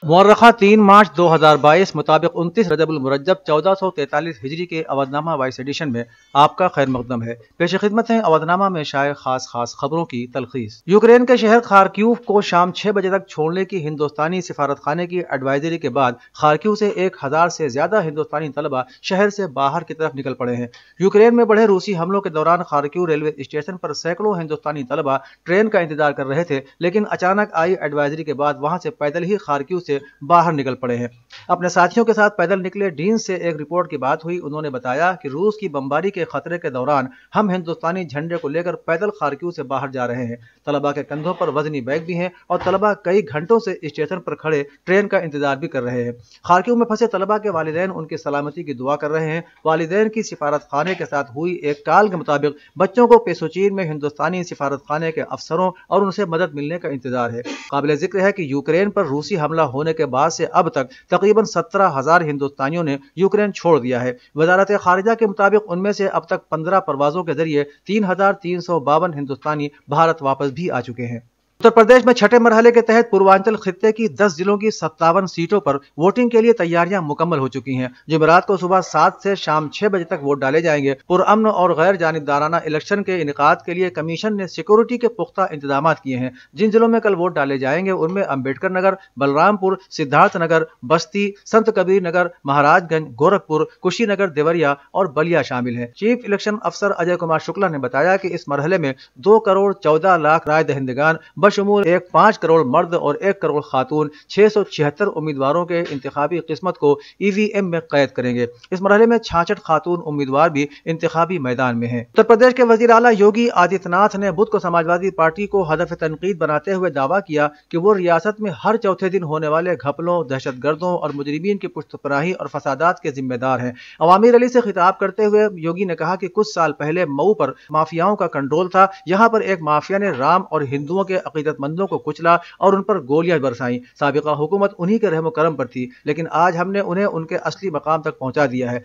مورخہ 3 مارچ 2022 مطابق 29 رجب المرجب 1443 ہجری کے اودنامہ وائس ایڈیشن میں آپ کا خیر مقدم ہے۔ پیش خدمت ہیں اودنامہ میں شائع خاص خبروں کی تلخیص۔ یوکرین کے شہر خارکیو کو شام 6 بجے تک چھوڑنے کی ہندوستانی سفارت خانے کی ایڈوائزری کے بعد خارکیو سے 1000 سے زیادہ ہندوستانی طلبہ شہر سے باہر کی طرف نکل پڑے ہیں۔ یوکرین میں بڑھے روسی حملوں کے دوران خارکیو ریلوے اسٹیشن پر سینکڑوں ہندوستانی طلبہ ٹرین کا انتظار کر رہے تھے، لیکن اچانک آئی ایڈوائزری کے بعد وہاں سے پیدل ہی خارکیو سے باہر نکل پڑے ہیں۔ اپنے ساتھیوں کے ساتھ پیدل نکلے ڈین سے ایک رپورٹ کی بات ہوئی۔ انہوں نے بتایا کہ روس کی بمباری کے خطرے کے دوران ہم ہندوستانی جھنڈے کو لے کر پیدل خارکیو سے باہر جا رہے ہیں۔ طلبہ کے کندھوں پر وزنی بیگ بھی ہیں اور طلبہ کئی گھنٹوں سے اسٹیشن پر کھڑے ٹرین کا انتظار بھی کر رہے ہیں۔ خارکیو میں پھنسے طلبہ کے والدین ان کی سلامتی کی دعا کر رہے ہیں۔ والدین کی سفارت خانے کے ساتھ ہوئی ایک کال کے مطابق بچوں کو پیسوچین میں ہندوستانی سفارت خانے کے افسروں اور ان سے مدد ملنے کا انتظار ہے۔ قابل ذکر ہے کہ یوکرین پر روسی حملہ ہونے کے بعد سے اب تک تقریباً 17,000 ہندوستانیوں نے یوکرین چھوڑ دیا ہے۔ وزارت خارجہ کے مطابق ان میں سے اب تک 15 پروازوں کے ذریعے 3,352 ہندوستانی بھارت واپس بھی آ چکے ہیں۔ اتر پردیش میں چھٹے مرحلے کے تحت پوروانچل خطے کی 10 ضلعوں کی 57 سیٹوں پر ووٹنگ کے لیے تیاریاں مکمل ہو چکی ہیں۔ جمعرات کو صبح 7 سے شام 6 بجے تک ووٹ ڈالے جائیں گے۔ پرامن اور غیر جانبدارانہ الیکشن کے انعقاد کے لیے کمیشن نے سیکورٹی کے پختہ انتظامات کیے ہیں۔ جن ضلعوں میں کل ووٹ ڈالے جائیں گے ان میں امبیڈکر نگر، بلرام پور، سدھارتھ نگر، بستی، سنت کبیر نگر، مہاراج گنج، گورکھپور، کشی نگر، دیوریا اور بلیا شامل ہیں۔ چیف الیکشن افسر اجے کمار شکلا نے بتایا کہ اس مرحلے میں 2 کروڑ 14 لاکھ رائے دہندگان بشمول 5 کروڑ مرد اور 1 کروڑ خاتون 676 امیدواروں کے انتخابی قسمت کو ای وی ایم میں قید کریں گے۔ اس مرحلے میں 66 خاتون امیدوار بھی انتخابی میدان میں ہیں۔ اتر پردیش کے وزیر اعلیٰ یوگی آدتیہ ناتھ نے بدھ کو سماجوادی پارٹی کو ہدف تنقید بناتے ہوئے دعویٰ کیا کہ وہ ریاست میں ہر چوتھے دن ہونے والے گھپلوں، دہشت گردوں اور مجرمین کی پشت پناہی اور فسادات کے ذمہ دار ہیں۔ عوامی ریلی سے خطاب کرتے ہوئے یوگی نے کہا کہ کچھ سال پہلے مئو پر مافیاؤں کا کنٹرول تھا۔ یہاں پر ایک مافیا نے رام اور ہندوؤں کے عقیدت مندوں کو کچلا اور ان پر گولیاں برسائیں۔ سابقہ حکومت انہی کے رحم و کرم پر تھی، لیکن آج ہم نے انہیں ان کے اصلی مقام تک پہنچا دیا ہے۔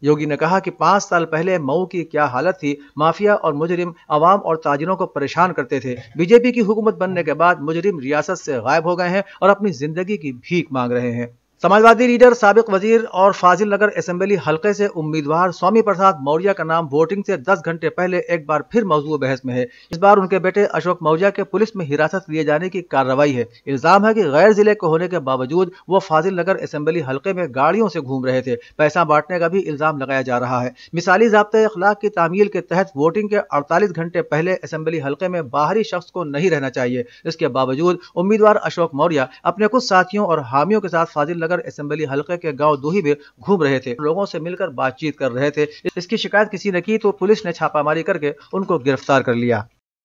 یوگی نے کہا کہ 5 سال پہلے مئو کی کیا حالت تھی۔ مافیا اور مجرم عوام اور تاجروں کو پریشان کرتے تھے۔ بی جے پی کی حکومت بننے کے بعد مجرم ریاست سے غائب ہو گئے ہیں اور اپنی زندگی کی بھیک مانگ رہے ہیں۔ سماجوادی لیڈر، سابق وزیر اور فاضل نگر اسمبلی حلقے سے امیدوار سوامی پرساد موریہ کا نام ووٹنگ سے 10 گھنٹے پہلے ایک بار پھر موضوع بحث میں ہے۔ اس بار ان کے بیٹے اشوک موریہ کے پولیس میں حراست لیے جانے کی کارروائی ہے۔ الزام ہے کہ غیر ضلع کے ہونے کے باوجود وہ فاضل نگر اسمبلی حلقے میں گاڑیوں سے گھوم رہے تھے۔ پیسہ بانٹنے کا بھی الزام لگایا جا رہا ہے۔ مثالی ضابطۂ اخلاق کی تعمیل کے تحت ووٹنگ کے 48 گھنٹے پہلے اسمبلی حلقے میں باہری شخص کو نہیں رہنا چاہیے۔ اس کے باوجود امیدوار اشوک موریہ اپنے کچھ ساتھیوں اور حامیوں کے ساتھ فاضل نگر اسمبلی حلقے کے گاؤں دوہی میں گھوم رہے تھے، لوگوں سے مل کر بات چیت کر رہے تھے۔ اس کی شکایت کسی نے کی تو پولیس نے چھاپہ ماری کر کے ان کو گرفتار کر لیا۔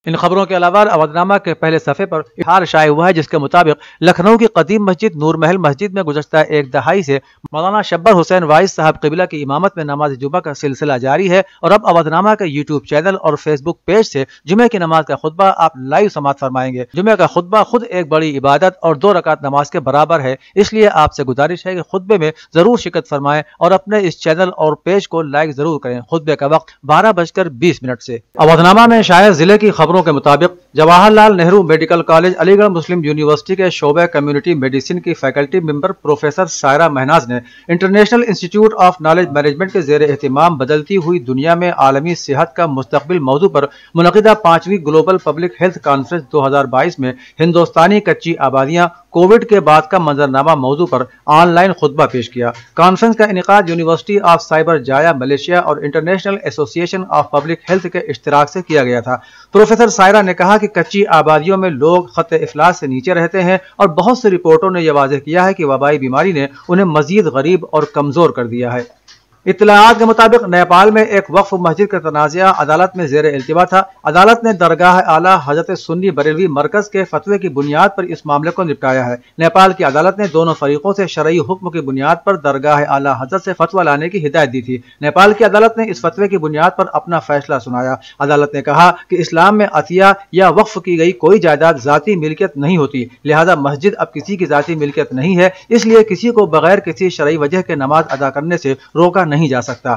ان خبروں کے علاوہ اودنامہ کے پہلے صفحے پر اشتہار شائع ہوا ہے جس کے مطابق لکھنؤ کی قدیم مسجد نور محل مسجد میں گزشتہ 1 دہائی سے مولانا شبر حسین وائس صاحب قبلہ کی امامت میں نماز جمعہ کا سلسلہ جاری ہے، اور اب اودنامہ کے یوٹیوب چینل اور فیس بک پیج سے جمعہ کی نماز کا خطبہ آپ لائیو سماعت فرمائیں گے۔ جمعہ کا خطبہ خود ایک بڑی عبادت اور 2 رکعت نماز کے برابر ہے، اس لیے آپ سے گزارش ہے کہ خطبے میں ضرور شرکت فرمائیں اور اپنے اس چینل اور پیج کو لائک ضرور کریں۔ خطبے کا وقت 12:20 سے۔ اودنامہ میں شائع ضلع کی خبروں کے مطابق جواہر لال نہرو میڈیکل کالج علی گڑھ مسلم یونیورسٹی کے شعبہ کمیونٹی میڈیسن کی faculty member professor Saira Mahnaz نے international institute of knowledge management کے زیر اہتمام بدلتی ہوئی دنیا میں عالمی صحت کا مستقبل موضوع پر منعقدہ 5ویں گلوبل پبلک ہیلتھ کانفرنس 2022 میں ہندوستانی کچی آبادیاں کووڈ کے بعد کا منظرنامہ موضوع پر آن لائن خطبہ پیش کیا۔ کانفرنس کا انعقاد یونیورسٹی آف سائبر جایا ملیشیا اور انٹرنیشنل ایسوسی ایشن آف پبلک ہیلتھ کے اشتراک سے کیا گیا تھا۔ پروفیسر سائرہ نے کہا کہ کچی آبادیوں میں لوگ خط افلاس سے نیچے رہتے ہیں اور بہت سے رپورٹوں نے یہ واضح کیا ہے کہ وبائی بیماری نے انہیں مزید غریب اور کمزور کر دیا ہے۔ اطلاعات کے مطابق نیپال میں ایک وقف مسجد کا تنازعہ عدالت میں زیر التوا تھا۔ عدالت نے درگاہ اعلیٰ حضرت سنی بریلوی مرکز کے فتوے کی بنیاد پر اس معاملے کو نپٹایا ہے۔ نیپال کی عدالت نے دونوں فریقوں سے شرعی حکم کی بنیاد پر درگاہ اعلیٰ حضرت سے فتویٰ لانے کی ہدایت دی تھی۔ نیپال کی عدالت نے اس فتوے کی بنیاد پر اپنا فیصلہ سنایا۔ عدالت نے کہا کہ اسلام میں عطیہ یا وقف کی گئی کوئی جائیداد ذاتی ملکیت نہیں ہوتی، لہذا مسجد اب کسی کی ذاتی ملکیت نہیں ہے، اس لیے کسی کو بغیر کسی شرعی وجہ کے نماز ادا کرنے سے روکا نہیں جا سکتا۔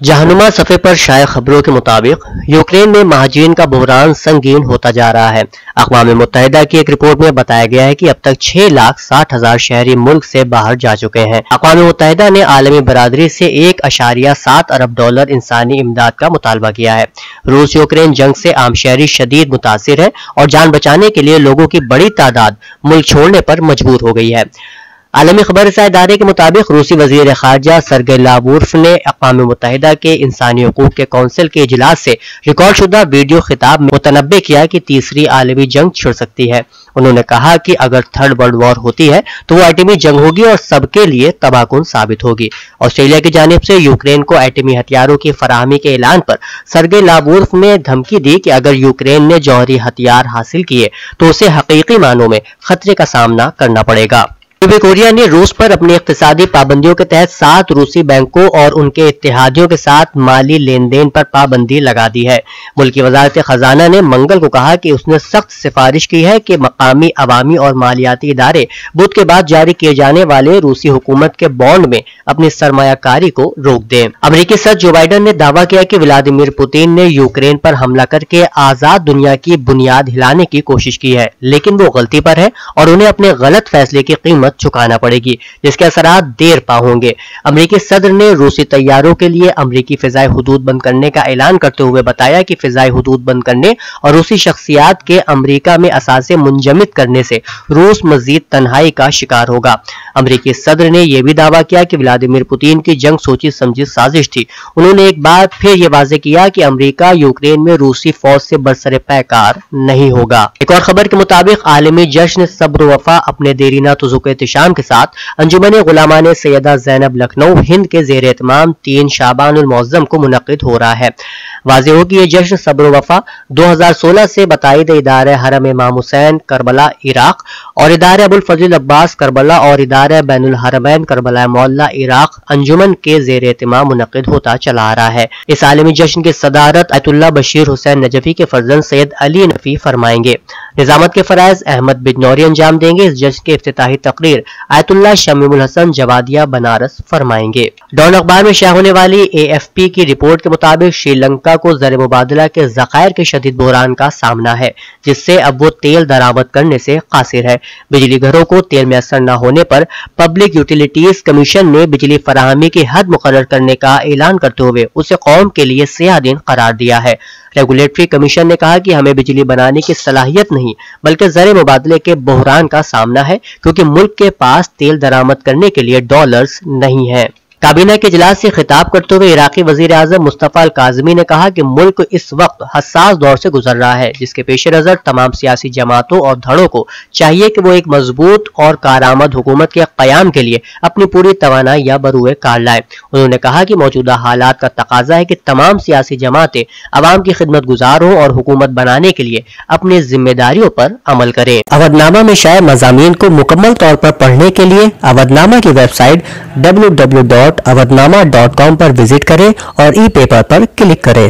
جہنما صفحے پر شائع خبروں کے مطابق یوکرین میں مہاجرین کا بحران سنگین ہوتا جا رہا ہے۔ اقوام متحدہ کی ایک رپورٹ میں بتایا گیا ہے کہ اب تک 6,60,000 شہری ملک سے باہر جا چکے ہیں۔ اقوام متحدہ نے عالمی برادری سے $1.7 ارب انسانی امداد کا مطالبہ کیا ہے۔ روس یوکرین جنگ سے عام شہری شدید متاثر ہے اور جان بچانے کے لیے لوگوں کی بڑی تعداد ملک چھوڑنے پر مجبور ہو گئی ہے۔ عالمی خبر رساں ادارے کے مطابق روسی وزیر خارجہ سرگئی لاوروف نے اقوام متحدہ کے انسانی حقوق کے کونسل کے اجلاس سے ریکارڈ شدہ ویڈیو خطاب میں متنبع کیا کہ تیسری عالمی جنگ چھڑ سکتی ہے۔ انہوں نے کہا کہ اگر تھرڈ ورلڈ وار ہوتی ہے تو وہ ایٹمی جنگ ہوگی اور سب کے لیے تباہ کن ثابت ہوگی۔ آسٹریلیا کی جانب سے یوکرین کو ایٹمی ہتھیاروں کی فراہمی کے اعلان پر سرگئی لاوروف نے دھمکی دی کہ اگر یوکرین نے جوہری ہتھیار حاصل کیے تو اسے حقیقی معنوں میں خطرے کا سامنا کرنا پڑے گا۔ جنوبی کوریا نے روس پر اپنی اقتصادی پابندیوں کے تحت 7 روسی بینکوں اور ان کے اتحادیوں کے ساتھ مالی لین دین پر پابندی لگا دی ہے۔ ملکی وزارت خزانہ نے منگل کو کہا کہ اس نے سخت سفارش کی ہے کہ مقامی عوامی اور مالیاتی ادارے بدھ کے بعد جاری کیے جانے والے روسی حکومت کے بانڈ میں اپنی سرمایہ کاری کو روک دیں۔ امریکی صدر جو بائیڈن نے دعویٰ کیا کہ ولادیمیر پوتین نے یوکرین پر حملہ کر کے آزاد دنیا کی بنیاد ہلانے کی کوشش کی ہے، لیکن وہ غلطی پر ہے اور انہیں اپنے غلط فیصلے کی قیمت چکانا پڑے گی، جس کے اثرات دیر پا ہوں گے۔ امریکی صدر نے روسی طیاروں کے لیے امریکی فضائی حدود بند کرنے کا اعلان کرتے ہوئے بتایا کہ فضائی حدود بند کرنے اور روسی شخصیات کے امریکہ میں اثاثے منجمد کرنے سے روس مزید تنہائی کا شکار ہوگا۔ امریکی صدر نے یہ بھی دعویٰ کیا کہ ولادیمیر پوتین کی جنگ سوچی سمجھی سازش تھی۔ انہوں نے ایک بار پھر یہ واضح کیا کہ امریکہ یوکرین میں روسی فوج سے برسر پیکار نہیں ہوگا۔ ایک اور خبر کے مطابق عالمی جشن صبر و وفا اپنے دیرینہ تزوق احتشام کے ساتھ انجمن غلامان سیدہ زینب لکھنؤ ہند کے زیر اہتمام 3 شعبان المعظم کو منعقد ہو رہا ہے۔ واضح ہو کہ یہ جشن صبر و وفا 2016 سے بتائید ادارہ حرم امام حسین کربلا عراق اور ادارہ ابوالفضل عباس کربلا اور ادارہ بین الحرمین کربلا معلی عراق انجمن کے زیر اہتمام منعقد ہوتا چلا آ رہا ہے۔ اس عالمی جشن کی صدارت آیت اللہ بشیر حسین نجفی کے فرزند سید علی نفی فرمائیں گے۔ نظامت کے فرائض احمد بجنوری انجام دیں گے۔ اس جشن کے افتتاحی تقریر آیت اللہ شمیم الحسن جوادیہ بنارس فرمائیں گے۔ ڈان اخبار میں شائع ہونے والی AFP کی رپورٹ کے مطابق شری لنکا کو زر مبادلہ کے ذخائر کے شدید بحران کا سامنا ہے، جس سے اب وہ تیل درآمد کرنے سے قاصر ہے۔ بجلی گھروں کو تیل میسر نہ ہونے پر پبلک یوٹیلیٹیز کمیشن نے بجلی فراہمی کی حد مقرر کرنے کا اعلان کرتے ہوئے اسے قوم کے لیے سیاہ دن قرار دیا ہے۔ ریگولیٹری کمیشن نے کہا کہ ہمیں بجلی بنانے کی صلاحیت نہیں بلکہ زر مبادلے کے بحران کا سامنا ہے، کیونکہ ملک کے پاس تیل درآمد کرنے کے لیے ڈالرز نہیں ہیں۔ کابینہ کے اجلاس سے خطاب کرتے ہوئے عراقی وزیر اعظم مصطفیٰ الکاظمی نے کہا کہ ملک اس وقت حساس دور سے گزر رہا ہے، جس کے پیش نظر تمام سیاسی جماعتوں اور دھڑوں کو چاہیے کہ وہ ایک مضبوط اور کارآمد حکومت کے قیام کے لیے اپنی پوری توانائی یا بروئے کار لائیں۔ انہوں نے کہا کہ موجودہ حالات کا تقاضا ہے کہ تمام سیاسی جماعتیں عوام کی خدمت گزار ہوں اور حکومت بنانے کے لیے اپنی ذمہ داریوں پر عمل کریں۔ اودنامہ میں شائع مضامین کو مکمل طور پر پڑھنے کے لیے اودنامہ کی ویب سائٹ www.awadnama.com پر وزٹ کریں اور ای پیپر پر کلک کریں۔